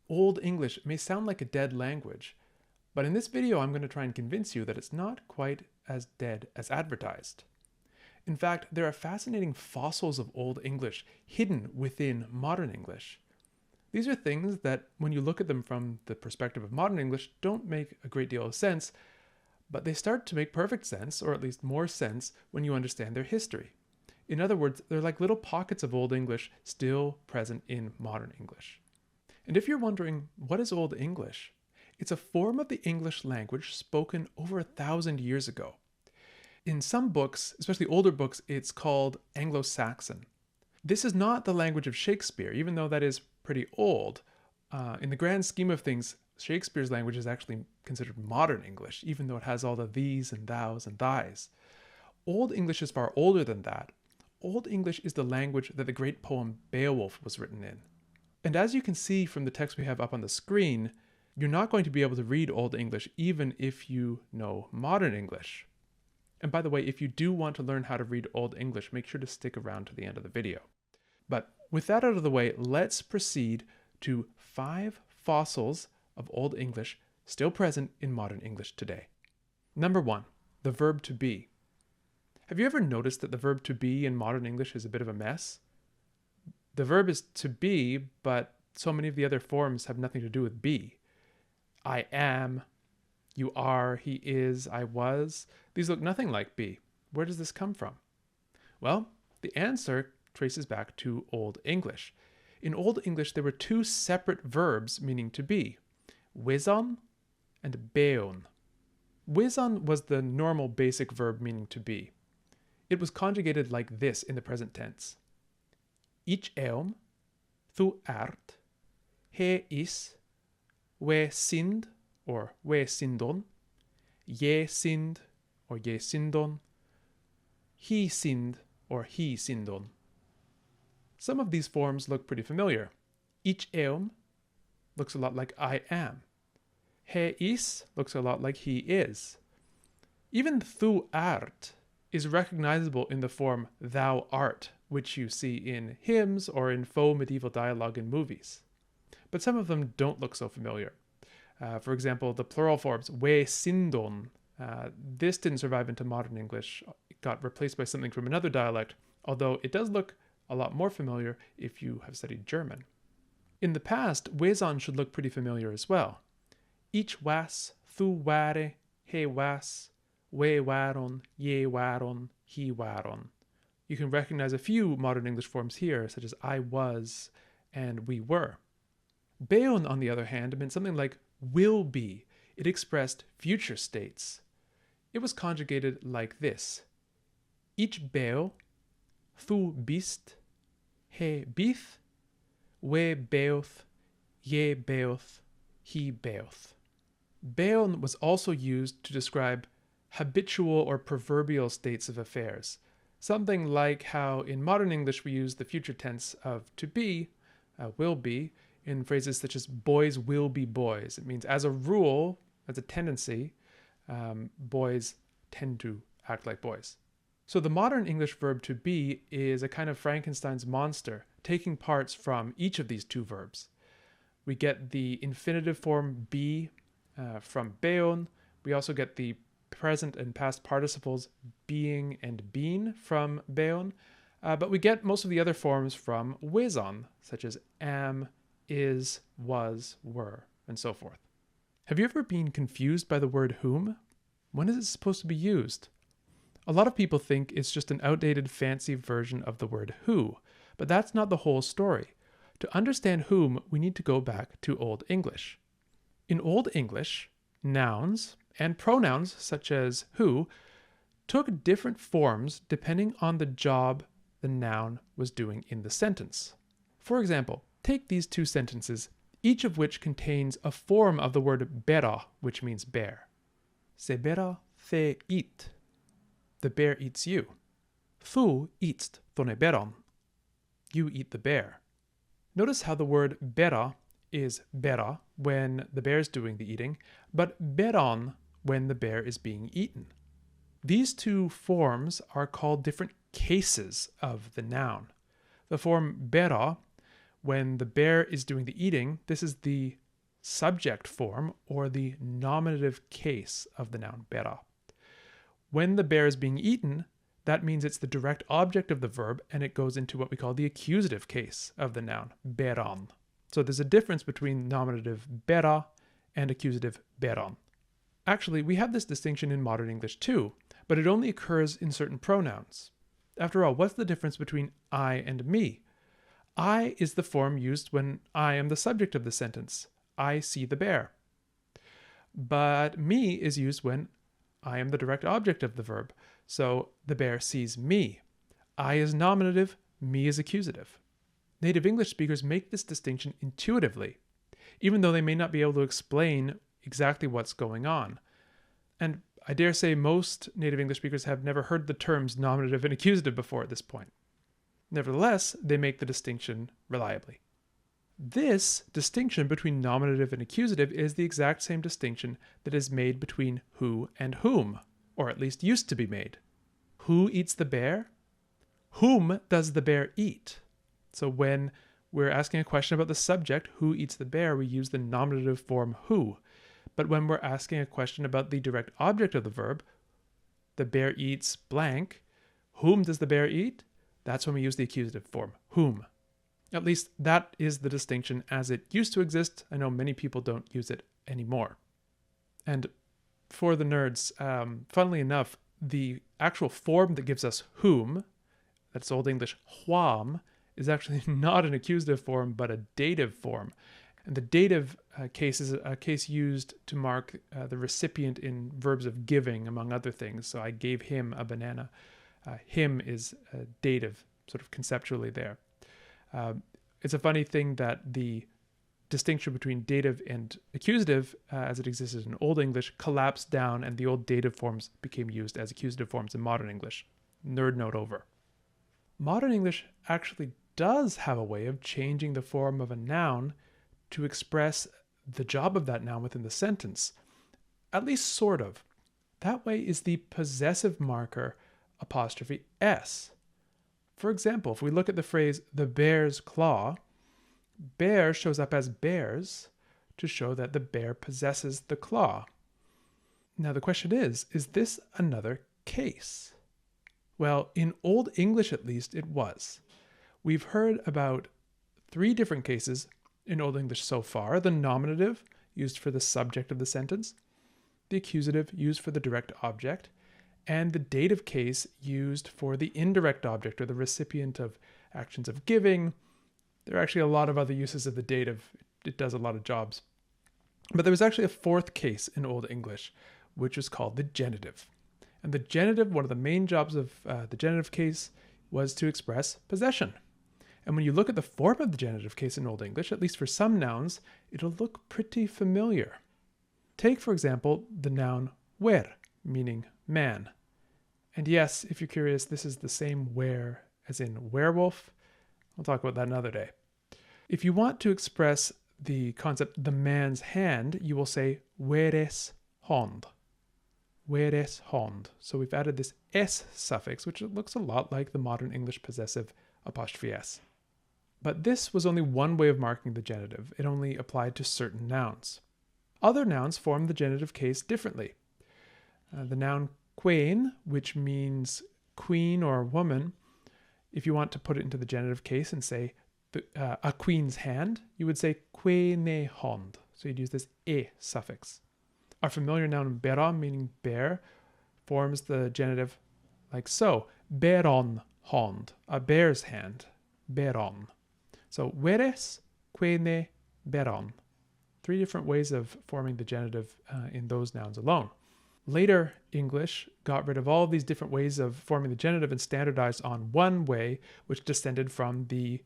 Old English may sound like a dead language, but in this video I'm going to try and convince you that it's not quite as dead as advertised. In fact, there are fascinating fossils of Old English hidden within modern English. These are things that, when you look at them from the perspective of modern English, don't make a great deal of sense, but they start to make perfect sense, or at least more sense, when you understand their history. In other words, they're like little pockets of Old English still present in modern English. And if you're wondering, what is Old English? It's a form of the English language spoken over 1,000 years ago. In some books, especially older books, it's called Anglo-Saxon. This is not the language of Shakespeare, even though that is pretty old. In the grand scheme of things, Shakespeare's language is actually considered modern English, even though it has all the these and thous and thys. Old English is far older than that. Old English is the language that the great poem Beowulf was written in. And as you can see from the text we have up on the screen, you're not going to be able to read Old English even if you know modern English. And by the way, if you do want to learn how to read Old English, make sure to stick around to the end of the video. But with that out of the way, let's proceed to 5 fossils of Old English still present in modern English today. Number 1, the verb to be. Have you ever noticed that the verb to be in modern English is a bit of a mess? The verb is to be, but so many of the other forms have nothing to do with be. I am, you are, he is, I was. These look nothing like be. Where does this come from? Well, the answer traces back to Old English. In Old English, there were 2 separate verbs meaning to be, wizon and beon. Wizon was the normal basic verb meaning to be. It was conjugated like this in the present tense. Ich eum, thu art, he is, we sind, or we sindon, je sind, or je sindon, he sind, or he sindon. Some of these forms look pretty familiar. Ich eum looks a lot like I am. He is looks a lot like he is. Even thu art is recognizable in the form thou art, which you see in hymns or in faux medieval dialogue in movies. But some of them don't look so familiar. For example, the plural forms we sindon. This didn't survive into modern English. It got replaced by something from another dialect, although it does look a lot more familiar if you have studied German. In the past, wezon should look pretty familiar as well. Ich was, thu ware, he was, we waron, je waron, he waron. You can recognize a few modern English forms here, such as I was and we were. Beon, on the other hand, meant something like will be. It expressed future states. It was conjugated like this. Ich beo, thu bist, he bith, we beoth, je beoth, he beoth. Beon was also used to describe habitual or proverbial states of affairs. Something like how in modern English we use the future tense of to be, will be, in phrases such as boys will be boys. It means as a rule, as a tendency, boys tend to act like boys. So the modern English verb to be is a kind of Frankenstein's monster, taking parts from each of these 2 verbs. We get the infinitive form be from beon. We also get the present and past participles being and been from beon. But we get most of the other forms from wezon, such as am, is, was, were, and so forth. Have you ever been confused by the word whom? When is it supposed to be used? A lot of people think it's just an outdated fancy version of the word who, but that's not the whole story. To understand whom, we need to go back to Old English. In Old English, nouns and pronouns such as who took different forms depending on the job the noun was doing in the sentence. For example, take these 2 sentences, each of which contains a form of the word bera, which means bear. Se bera the eat. The bear eats you. Thu eatst thone beron. You eat the bear. Notice how the word bera is bera when the bear is doing the eating, but beron when the bear is being eaten. These 2 forms are called different cases of the noun. The form bera When the bear is doing the eating, this is the subject form or the nominative case of the noun bera. When the bear is being eaten, that means it's the direct object of the verb and it goes into what we call the accusative case of the noun beran. So there's a difference between nominative bera and accusative beran. Actually, we have this distinction in modern English too, but it only occurs in certain pronouns. After all, what's the difference between I and me? I is the form used when I am the subject of the sentence. I see the bear. But me is used when I am the direct object of the verb. So the bear sees me. I is nominative, me is accusative. Native English speakers make this distinction intuitively, even though they may not be able to explain exactly what's going on. And I dare say most native English speakers have never heard the terms nominative and accusative before at this point. Nevertheless, they make the distinction reliably. This distinction between nominative and accusative is the exact same distinction that is made between who and whom, or at least used to be made. Who eats the bear? Whom does the bear eat? So when we're asking a question about the subject, who eats the bear, we use the nominative form who. But when we're asking a question about the direct object of the verb, the bear eats blank, whom does the bear eat? That's when we use the accusative form, whom. At least that is the distinction as it used to exist. I know many people don't use it anymore. And for the nerds, funnily enough, the actual form that gives us whom, that's Old English wham, is actually not an accusative form, but a dative form. And the dative case is a case used to mark the recipient in verbs of giving, among other things. So I gave him a banana. Him is a dative, sort of conceptually there. It's a funny thing that the distinction between dative and accusative, as it existed in Old English, collapsed down and the old dative forms became used as accusative forms in modern English. Nerd note over. Modern English actually does have a way of changing the form of a noun to express the job of that noun within the sentence. At least sort of. That way is the possessive marker '(s). For example, if we look at the phrase the bear's claw, bear shows up as bears to show that the bear possesses the claw. Now the question is this another case? Well, in Old English at least it was. We've heard about 3 different cases in Old English so far: the nominative, used for the subject of the sentence, the accusative, used for the direct object, and the dative case used for the indirect object or the recipient of actions of giving. There are actually a lot of other uses of the dative. It does a lot of jobs. But there was actually a 4th case in Old English, which was called the genitive. And the genitive, one of the main jobs of the genitive case was to express possession. And when you look at the form of the genitive case in Old English, at least for some nouns, it'll look pretty familiar. Take, for example, the noun wer, meaning man. And yes, if you're curious, this is the same were as in werewolf. We'll talk about that another day. If you want to express the concept the man's hand, you will say weres hond. Weres hond. So we've added this s suffix, which looks a lot like the modern English possessive '(s). But this was only one way of marking the genitive. It only applied to certain nouns. Other nouns form the genitive case differently. The noun queen, which means queen or woman, if you want to put it into the genitive case and say a queen's hand, you would say quene hond. So you'd use this e suffix. Our familiar noun bera, meaning bear, forms the genitive like so. Beron hond, a bear's hand. Beron. So weres, quene, beron. 3 different ways of forming the genitive in those nouns alone. Later English got rid of all of these different ways of forming the genitive and standardized on one way, which descended from the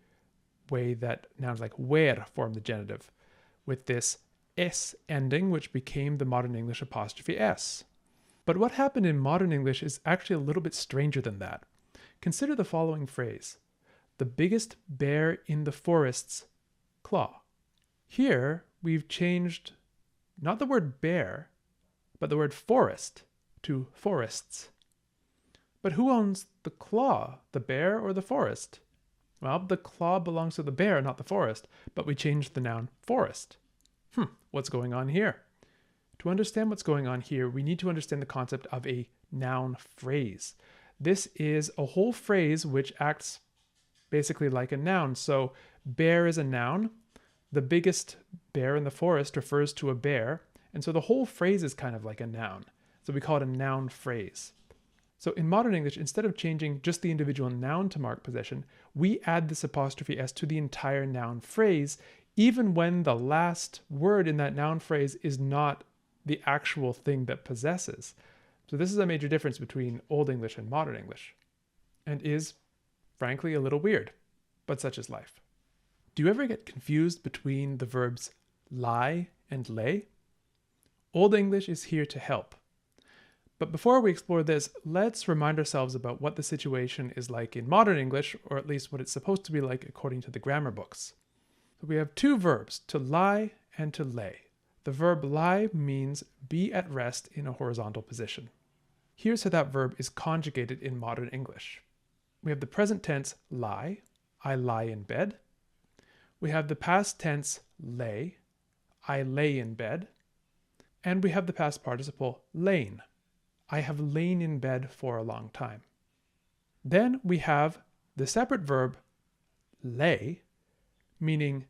way that nouns like wer form the genitive, with this s ending, which became the modern English '(s). But what happened in modern English is actually a little bit stranger than that. Consider the following phrase: the biggest bear in the forest's claw. Here, we've changed not the word bear, but the word forest to forests. But who owns the claw, the bear or the forest? Well, the claw belongs to the bear, not the forest, but we changed the noun forest. What's going on here? To understand what's going on here, we need to understand the concept of a noun phrase. This is a whole phrase which acts basically like a noun. So bear is a noun. The biggest bear in the forest refers to a bear. And so the whole phrase is kind of like a noun. So we call it a noun phrase. So in modern English, instead of changing just the individual noun to mark possession, we add this apostrophe S to the entire noun phrase, even when the last word in that noun phrase is not the actual thing that possesses. So this is a major difference between Old English and modern English, and is, frankly, a little weird, but such is life. Do you ever get confused between the verbs lie and lay? Old English is here to help. But before we explore this, let's remind ourselves about what the situation is like in modern English, or at least what it's supposed to be like according to the grammar books. So we have two verbs, to lie and to lay. The verb lie means be at rest in a horizontal position. Here's how that verb is conjugated in modern English. We have the present tense lie, I lie in bed. We have the past tense lay, I lay in bed. And we have the past participle lain, I have lain in bed for a long time. Then we have the separate verb lay, meaning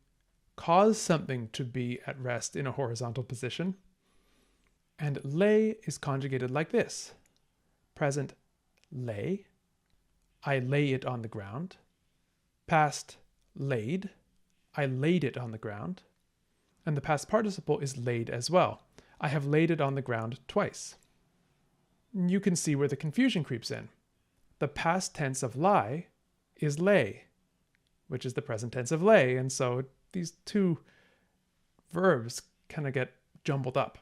cause something to be at rest in a horizontal position. And lay is conjugated like this. Present lay, I lay it on the ground. Past laid, I laid it on the ground. And the past participle is laid as well. I have laid it on the ground twice. You can see where the confusion creeps in. The past tense of lie is lay, which is the present tense of lay, and so these two verbs kind of get jumbled up.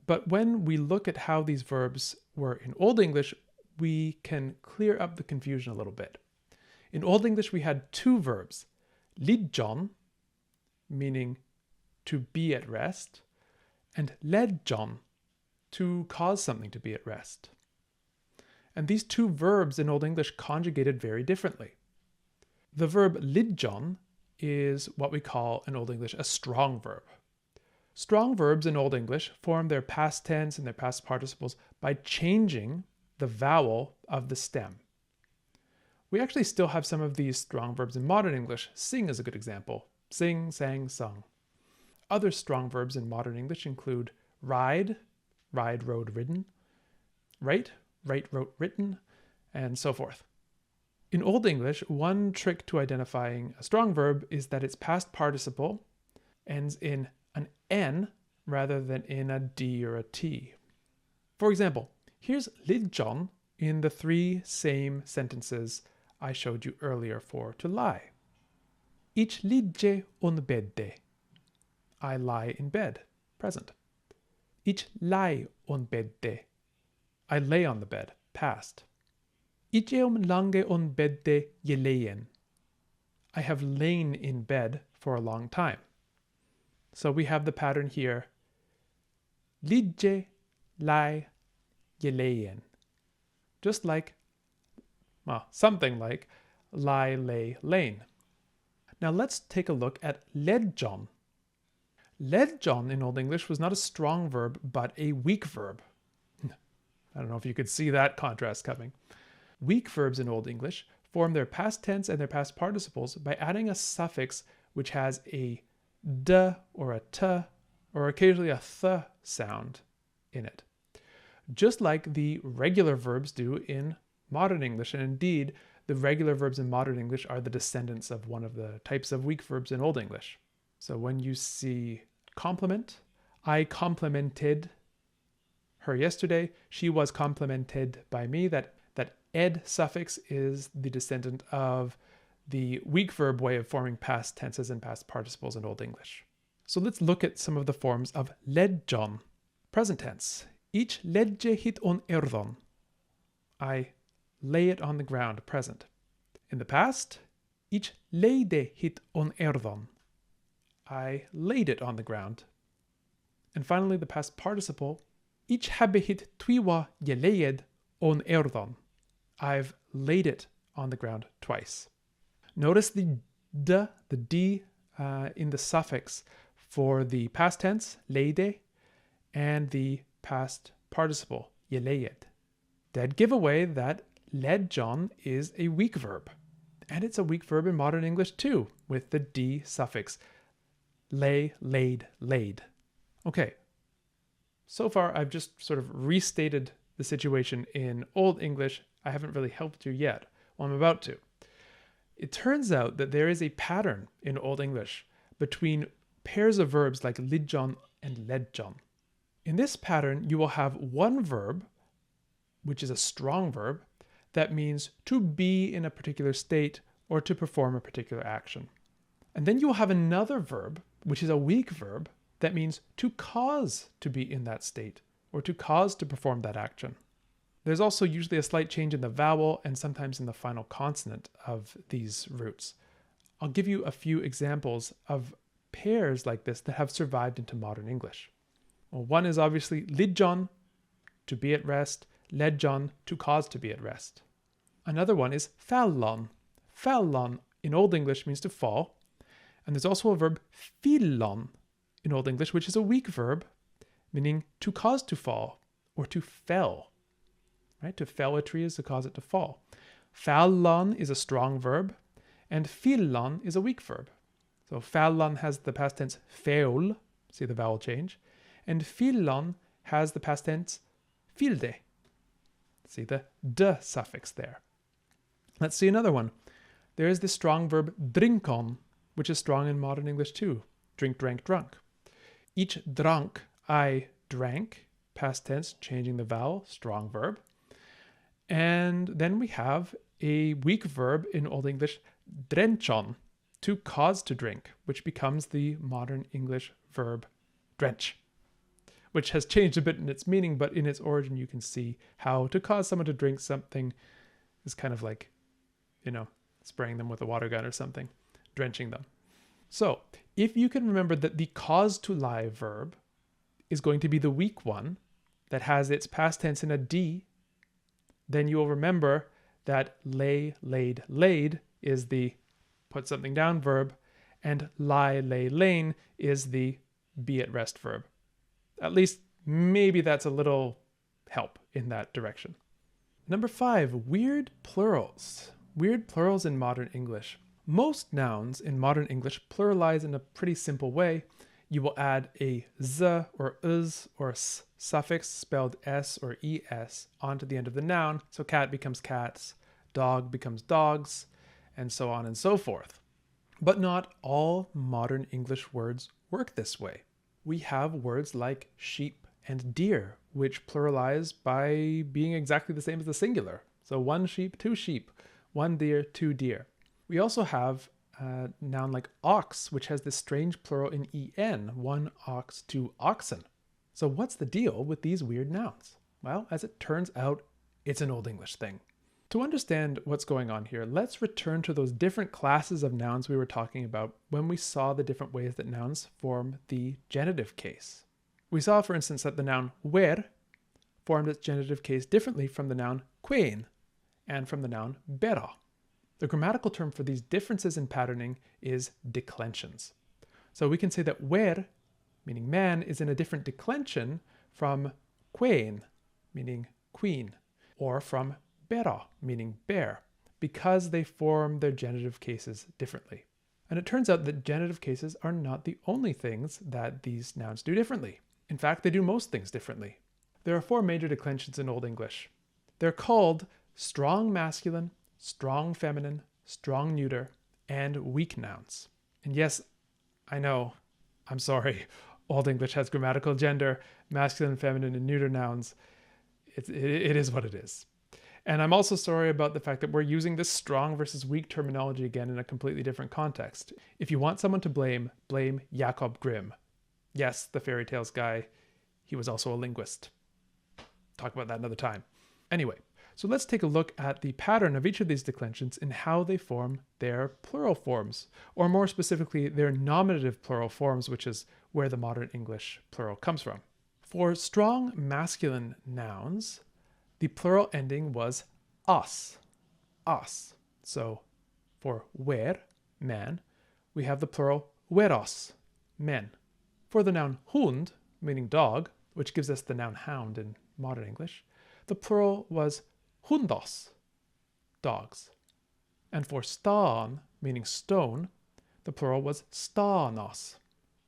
But when we look at how these verbs were in Old English, we can clear up the confusion a little bit. In Old English, we had two verbs, lidjon, meaning to be at rest, and ledjon, to cause something to be at rest. And these two verbs in Old English conjugated very differently. The verb lidjon is what we call in Old English a strong verb. Strong verbs in Old English form their past tense and their past participles by changing the vowel of the stem. We actually still have some of these strong verbs in modern English. Sing is a good example. Sing, sang, sung. Other strong verbs in modern English include ride, ride, rode, ridden, write, write, wrote, written, and so forth. In Old English, one trick to identifying a strong verb is that its past participle ends in an N rather than in a D or a T. For example, here's lidjon in the three same sentences I showed you earlier for to lie. Ich ligge on bedde. I lie in bed, present. Ich lie on bedde. I lay on the bed, past. Ich lange on bedde gelegen. I have lain in bed for a long time. So we have the pattern here. Ligge, lie, gelegen. Just like, well, something like lie, lay, lain. Now let's take a look at ledjon. Ledjon in Old English was not a strong verb, but a weak verb. I don't know if you could see that contrast coming. Weak verbs in Old English form their past tense and their past participles by adding a suffix which has a d or a t or occasionally a th sound in it. Just like the regular verbs do in modern English, and indeed the regular verbs in modern English are the descendants of one of the types of weak verbs in Old English. So when you see compliment, I complimented her yesterday, she was complimented by me, that ed suffix is the descendant of the weak verb way of forming past tenses and past participles in Old English. So let's look at some of the forms of ledjon. Present tense. Ich legge hit on erdon. I lay it on the ground, present. In the past, ich leide hit on erdon. I laid it on the ground. And finally, the past participle, ich habe hit twiwa geleid on erdon. I've laid it on the ground twice. Notice the D in the suffix for the past tense, leide, and the past participle, yeleid. Dead giveaway that led John is a weak verb. And it's a weak verb in modern English too, with the D suffix. Lay, laid, laid. Okay, so far I've just sort of restated the situation in Old English. I haven't really helped you yet. Well, I'm about to. It turns out that there is a pattern in Old English between pairs of verbs like lidjon and ledjon. In this pattern, you will have one verb, which is a strong verb, that means to be in a particular state or to perform a particular action. And then you will have another verb, which is a weak verb, that means to cause to be in that state or to cause to perform that action. There's also usually a slight change in the vowel and sometimes in the final consonant of these roots. I'll give you a few examples of pairs like this that have survived into modern English. Well, one is obviously lidjon, to be at rest, ledjon, to cause to be at rest. Another one is fallon. Fallon in Old English means to fall. And there's also a verb fillon in Old English, which is a weak verb, meaning to cause to fall or to fell. Right? To fell a tree is to cause it to fall. Fallon is a strong verb, and fillon is a weak verb. So fallon has the past tense feol, see the vowel change, and fillon has the past tense filde. See the d suffix there. Let's see another one. There is the strong verb drinkon, which is strong in modern English too. Drink, drank, drunk. Each drank, I drank, past tense, changing the vowel, strong verb. And then we have a weak verb in Old English, drenchon, to cause to drink, which becomes the modern English verb drench, which has changed a bit in its meaning, but in its origin you can see how to cause someone to drink something is kind of like, spraying them with a water gun or something, drenching them. So if you can remember that the cause to lie verb is going to be the weak one that has its past tense in a D, then you will remember that lay, laid, laid is the put something down verb, and lie, lay, lain is the be at rest verb. At least maybe that's a little help in that direction. Number 5, weird plurals. Weird plurals in modern English. Most nouns in modern English pluralize in a pretty simple way. You will add a z or uz or s suffix spelled s or es onto the end of the noun. So cat becomes cats, dog becomes dogs, and so on and so forth. But not all modern English words work this way. We have words like sheep and deer, which pluralize by being exactly the same as the singular. So one sheep, two sheep, one deer, two deer. We also have a noun like ox, which has this strange plural in en, one ox, two oxen. So what's the deal with these weird nouns? Well, as it turns out, it's an Old English thing. To understand what's going on here, let's return to those different classes of nouns we were talking about when we saw the different ways that nouns form the genitive case. We saw, for instance, that the noun ver formed its genitive case differently from the noun queen and from the noun bera. The grammatical term for these differences in patterning is declensions. So we can say that ver, meaning man, is in a different declension from queen, meaning queen, or from bera, meaning bear, because they form their genitive cases differently. And it turns out that genitive cases are not the only things that these nouns do differently. In fact, they do most things differently. There are 4 major declensions in Old English. They're called strong masculine, strong feminine, strong neuter, and weak nouns. And yes, I know, I'm sorry, Old English has grammatical gender, masculine, feminine, and neuter nouns. It is what it is. And I'm also sorry about the fact that we're using this strong versus weak terminology again in a completely different context. If you want someone to blame Jakob Grimm. Yes, the fairy tales guy. He was also a linguist. Talk about that another time. Anyway, so let's take a look at the pattern of each of these declensions and how they form their plural forms, or more specifically, their nominative plural forms, which is where the modern English plural comes from. For strong masculine nouns, the plural ending was us. Us. So For wer, man, we have the plural weros, men. For the noun hund, meaning dog, which gives us the noun hound in modern English, the plural was hundos, dogs. And for stan, meaning stone, the plural was stanos.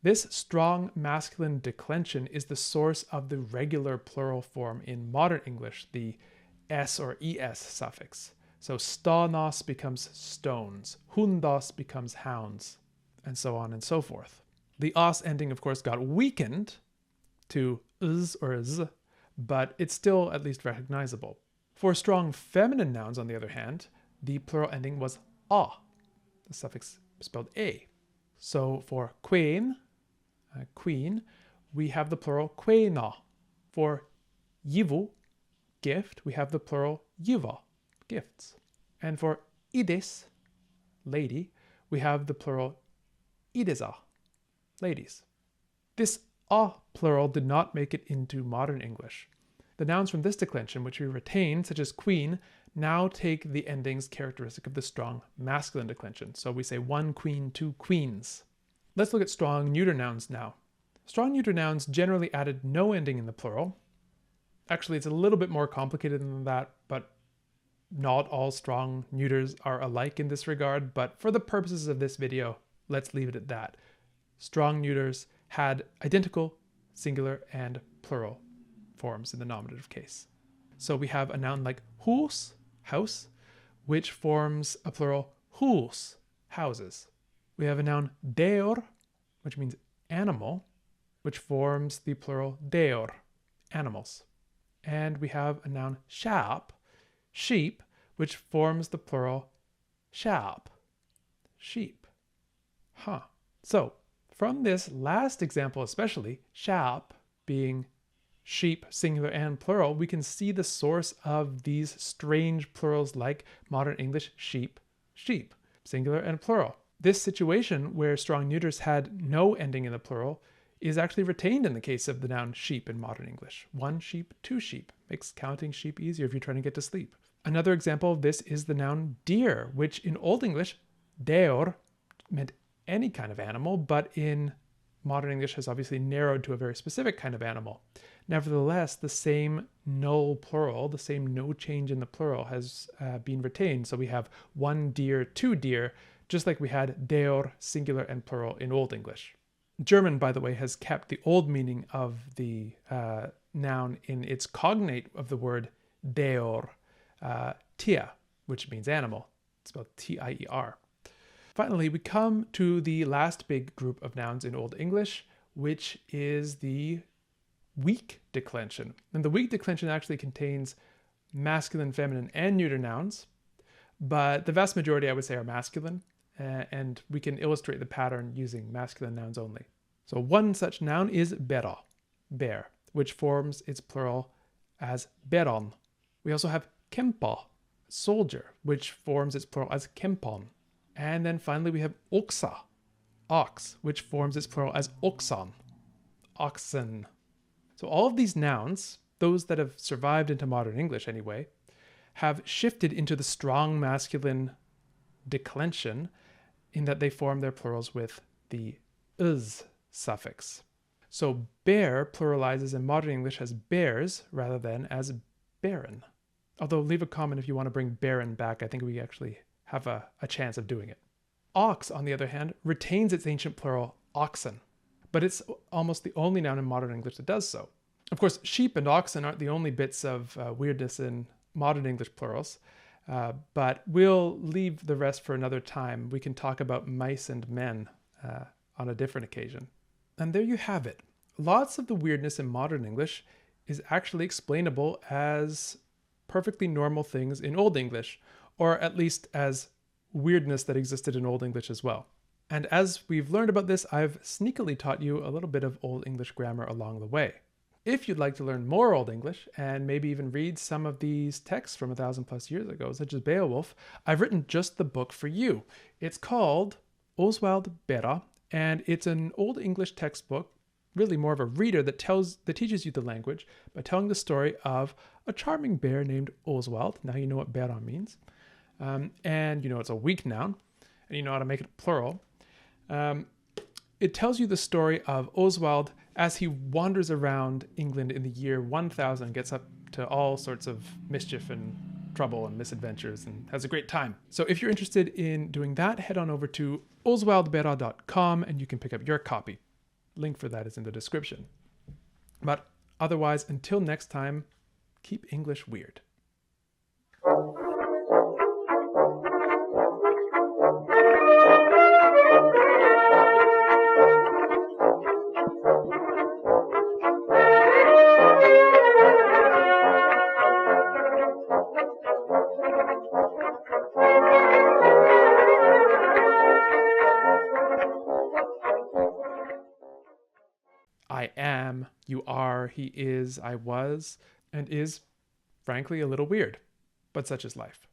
This strong masculine declension is the source of the regular plural form in modern English, the s or es suffix. So stanos becomes stones, hundos becomes hounds, and so on and so forth. The os ending, of course, got weakened to z or z, but it's still at least recognizable. For strong feminine nouns, on the other hand, the plural ending was a, the suffix spelled a. So for queen, queen, we have the plural quena. For yivu, gift, we have the plural yiva, gifts. And for idis, lady, we have the plural idisa, ladies. This a plural did not make it into modern English. The nouns from this declension, which we retain, such as queen, now take the endings characteristic of the strong masculine declension. So we say one queen, two queens. Let's look at strong neuter nouns now. Strong neuter nouns generally added no ending in the plural. Actually, it's a little bit more complicated than that, but not all strong neuters are alike in this regard. But for the purposes of this video, let's leave it at that. Strong neuters had identical singular and plural forms in the nominative case. So we have a noun like hus, house, which forms a plural hus, houses. We have a noun deor, which means animal, which forms the plural deor, animals. And we have a noun shap, sheep, which forms the plural shap, sheep. So from this last example especially, shap being sheep, singular and plural, we can see the source of these strange plurals like modern English sheep, sheep, singular and plural. This situation where strong neuters had no ending in the plural is actually retained in the case of the noun sheep in modern English. One sheep, two sheep. Makes counting sheep easier if you're trying to get to sleep. Another example of this is the noun deer, which in Old English, deor, meant any kind of animal, but in modern English has obviously narrowed to a very specific kind of animal. Nevertheless, the same null plural, the same no change in the plural has been retained. So we have one deer, two deer, just like we had deor, singular and plural in Old English. German, by the way, has kept the old meaning of the noun in its cognate of the word deor, Tier, which means animal. It's spelled T-I-E-R. Finally, we come to the last big group of nouns in Old English, which is the weak declension. And the weak declension actually contains masculine, feminine, and neuter nouns, but the vast majority, I would say, are masculine, and we can illustrate the pattern using masculine nouns only. So one such noun is bera, bear, which forms its plural as beron. We also have kempa, soldier, which forms its plural as kempon. And then finally we have oxa, ox, which forms its plural as oxon, oxen. So all of these nouns, those that have survived into modern English anyway, have shifted into the strong masculine declension in that they form their plurals with the -z suffix. So bear pluralizes in modern English as bears rather than as baron. Although leave a comment if you want to bring baron back. I think we actually have a chance of doing it. Ox, on the other hand, retains its ancient plural oxen, but it's almost the only noun in modern English that does so. Of course, sheep and oxen aren't the only bits of weirdness in modern English plurals, but we'll leave the rest for another time. We can talk about mice and men on a different occasion. And there you have it. Lots of the weirdness in modern English is actually explainable as perfectly normal things in Old English, or at least as weirdness that existed in Old English as well. And as we've learned about this, I've sneakily taught you a little bit of Old English grammar along the way. If you'd like to learn more Old English, and maybe even read some of these texts from 1,000+ years ago, such as Beowulf, I've written just the book for you. It's called Ōsweald Bera, and it's an Old English textbook, really more of a reader that teaches you the language by telling the story of a charming bear named Ōsweald. Now you know what Bera means. and you know it's a weak noun, and you know how to make it plural. It tells you the story of Ōsweald as he wanders around England in the year 1000, gets up to all sorts of mischief and trouble and misadventures and has a great time. So if you're interested in doing that, head on over to ōswealdbera.com and you can pick up your copy. Link for that is in the description. But otherwise, until next time, keep English weird. I am, you are, he is, I was, and is, frankly, a little weird. But such is life.